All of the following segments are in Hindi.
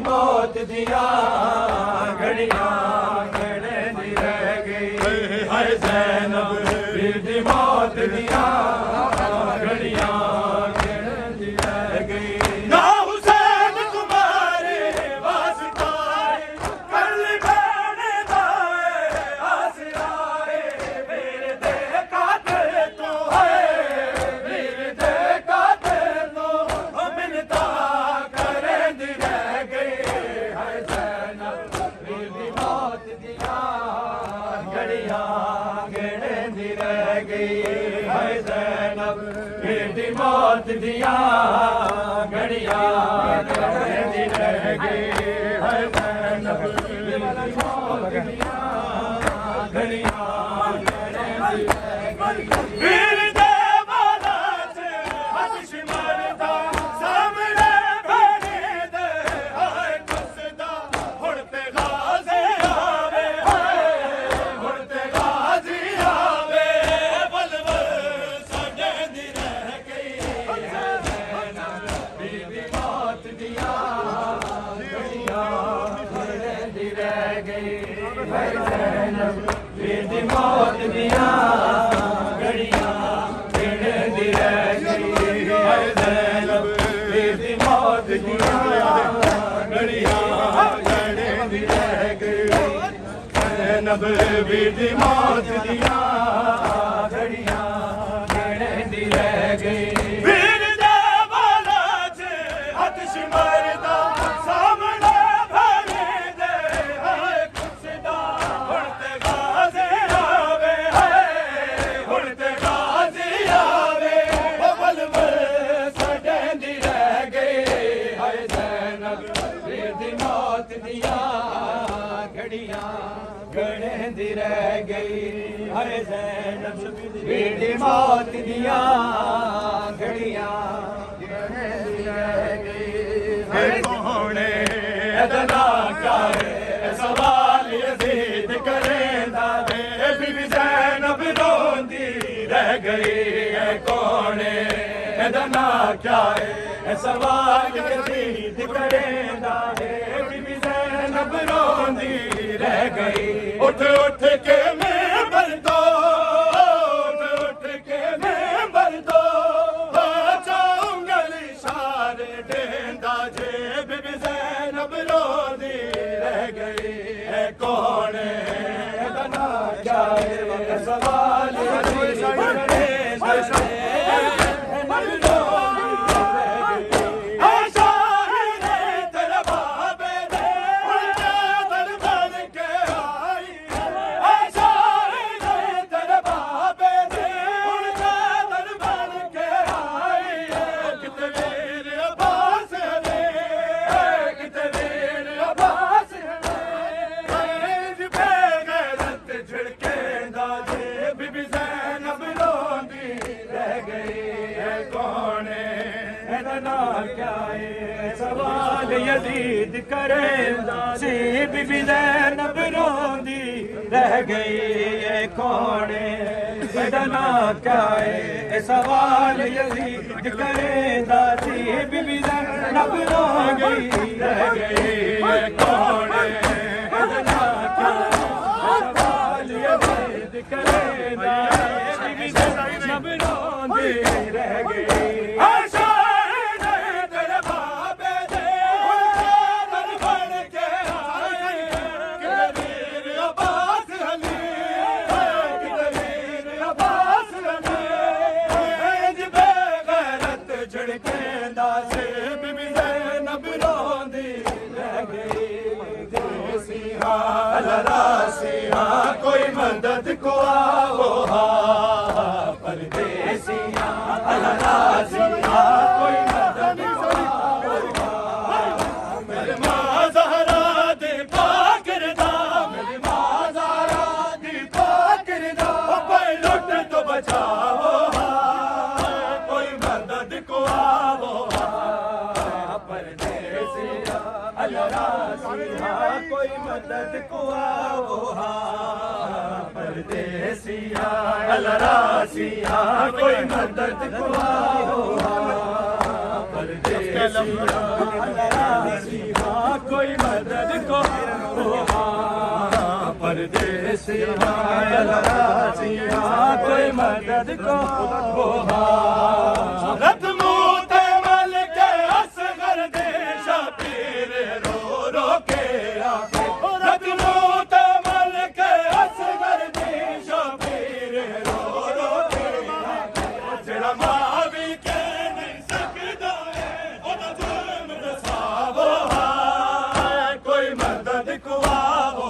मौत दिया घड़ियां गिनती रह गई हाय ज़ैनब पीर दी मौत दिया घड़ियां गिनती रह गई ना हुसैन तुम्हारे वास्ता कल बैठे दाए आसराए मेरे दे कातिल तो है मेरे दे कातिल तो मिलता करंदी रह गई हाय ज़ैनब पीर दी मौत दिया घड़ियां गिनती रह गई हाय ज़ैनब पीर दी मौत दिया घड़ियां गिनती रह गई हाय ज़ैनब पीर दी मौत दिया घड़ियां गिनती रह गई पीर दे वाला से हर्ष मरदा सामने बने दे हाय कुसदा हुण ते गाज़ी आवे हाय हुण ते गाज़ी आवे बलवल सजदी रह गई ज़ैनब पीर दी मौत दिया घड़ियां गिनती रह गई हाय ज़ैनब पीर दी मौत दिया घड़ियां गिनती रह गई हाय ज़ैनब पीर दी मौत दिया घड़ियां गिनती रह गई ज़ैनब पीर दी मौत दिया घड़ियां गिनती रह गई पीर दे वाला च हत्श मरदा सामने भरे दे हाय कुसदा हुण ते गाज़ी आवे हाय हुण ते गाज़ी आवे बलवल सजदी रह गई हाय ज़ैनब पीर दी मौत दिया घड़ियां गिनती रह गई हाय ज़ैनब पीर दी मौत दिया घड़ियां गिनती रह गई हाय कौन अदना करे सवाल यज़ीद करेंदा दे बीबी ज़ैनब रोंदी रह गई है कौन अदना क्या है सवाल यज़ीद करेंदा दे बीबी ज़ैनब रोंदी रह गई उठ उठ के मेंबर दो उठ के मेंबर दो चाऊंगल इशारे देंदा जे बीबी ज़ैनब रोंदी रह गई है कौन अदना क्या है सवाल यज़ीद करेंदा दे सवाल यज़ीद करेंदा सी बीबी ज़ैनब रोंदी रह गई है कौन अदना क्या है सवाल यज़ीद करेंदा सी बीबी ज़ैनब रोंदी रह गई है कौन अदना क्या सवाल यज़ीद करेंदा बीबी ज़ैनब रोंदी रह गई कोई मदद को आओ परदेसियां अल्लाह कोई मदद को आओ मेरे मां ज़हरा दे पाक रदा मेरे मां ज़हरा दे पाक परदेसिया अलरासिया कोई मदद को आओ परदेसिया अलरासिया कोई मदद को परदेसिया अलरासिया कोई मदद को रतमूते मल के असगर दे शबीर रो रो के आके रतमूते मल के असगर दे शबीर रो रो के आके जरा मावी के नहीं सकदा है ओदा जुर्म दसावो कोई मदद को आवो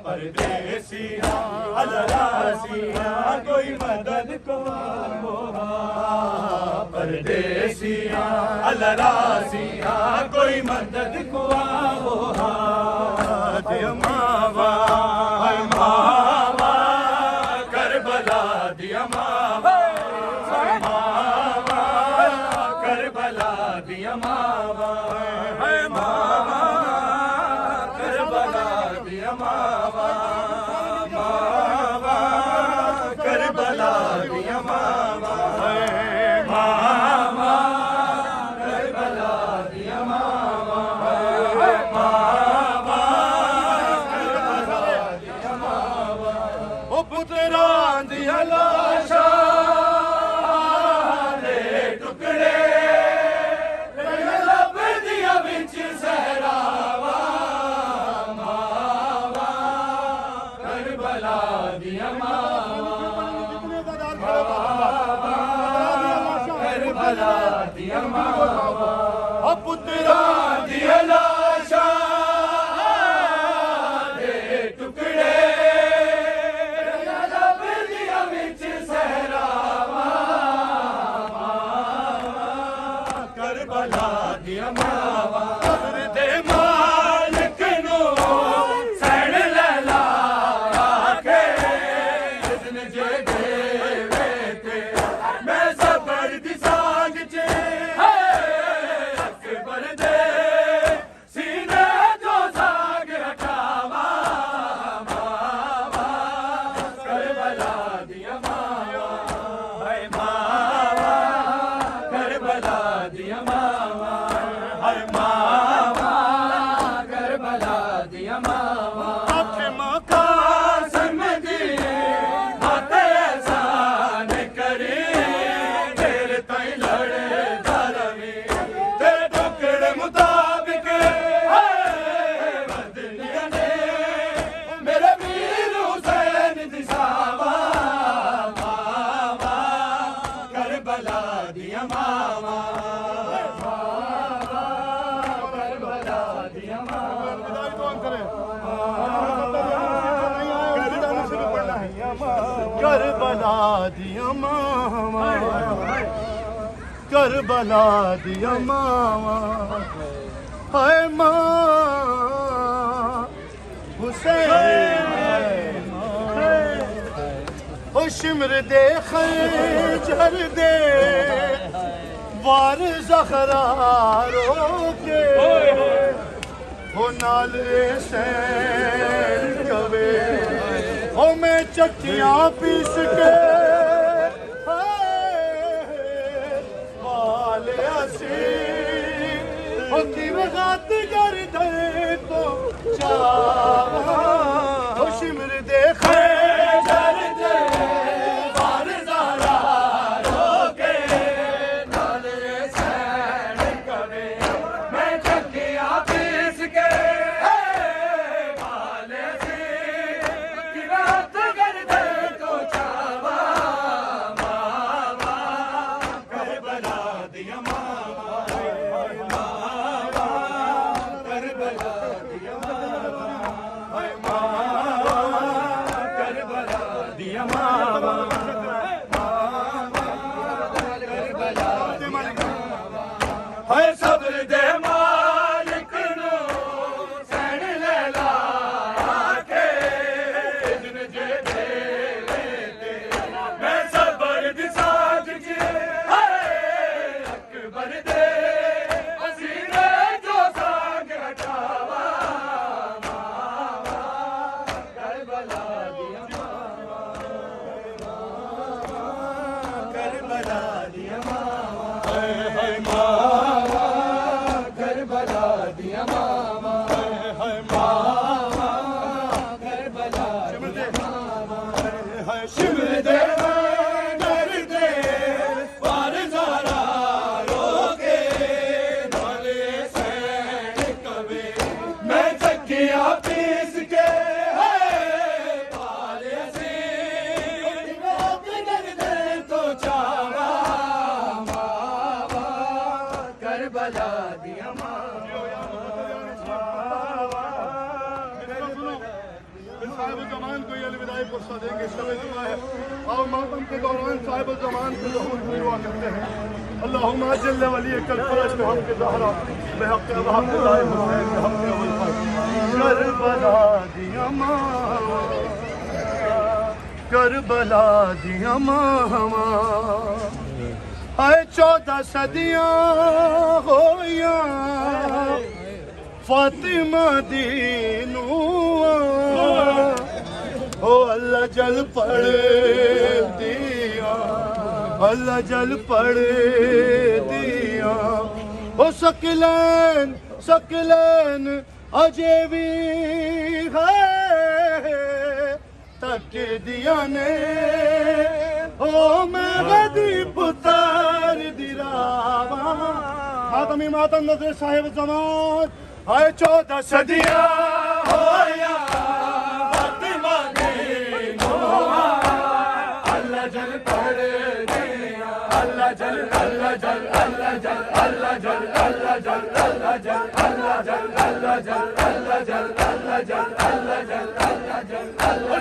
परदेसिया अलरासिया कोई मदद को आवो परदेसिया अलरासिया कोई मदद को आवो दिया मावा मावा करबला दिया मावा मावा करबला दिया मावा मावा करबला दिया मावा मावा करबला दिया मावा पुत्रा दिया लाशा दे टुकड़े लब दिया विच सहरावा करबला दिया मावा दे मालिक नो सैन लैला के जिसने जे देवे ते मैं सबर दी सांग चे करबला दिया मावा करबला दिया मावा हाय माँ हुसैन ओ शिमर दे खंजर दे वार ज़खरा रोके हो नाल सैन कवे ओ मैं चक्कियां पीस के वाले सी ओ की वगात कर दे तो चावा ओ शिमर दे खंजर दे वार ज़खरा रोके नाल सैन कवे मैं चक्कियां पीस के करबला दिया मावा करबला दिया मावा करबला दिया मावा हाय मावा करबला दिया मावा हाय मावा करबला दिया मावा हाय शिमर दे दे पार जारा रोके भले सैन कवे मैं चक्किया पीस के पाले से दे तो चावा मावा करबला दिया साहिब जमान को ये अलविदाई पुरसा देंगे शब जुमा है और मातम के दौरान साहिब जमान को ज़हूर दुआ करते हैं अल्लाहुम्मा जल्ल वली कल फरज में हम के ज़हरा बेहक़ वहक़ लाए हुसैन बेहक़ अबुल करबला दिया मावा करबला दिया मावा आए 14 सदियां होया फातिमा दीनुआ ओ अल्लाह जल पढ़ दिया अल्लाह जल पढ़ दिया ओ सकलैन सकलैन अजे भी है तक दिया ने ओ मैं गदी पुतार दिरावा मातमी मातम नजर साहिब जमान आए 14 सदियां होया फातिमा दीनुआ अल्लाह जल पढ़ दिया अल्लाह जल अल्लाह जल अल्लाह जल अल्लाह जल अल्लाह जल अल्लाह जल अल्लाह जल अल्लाह जल अल्लाह जल अल्लाह जल अल्लाह जल अल्लाह जल अल्लाह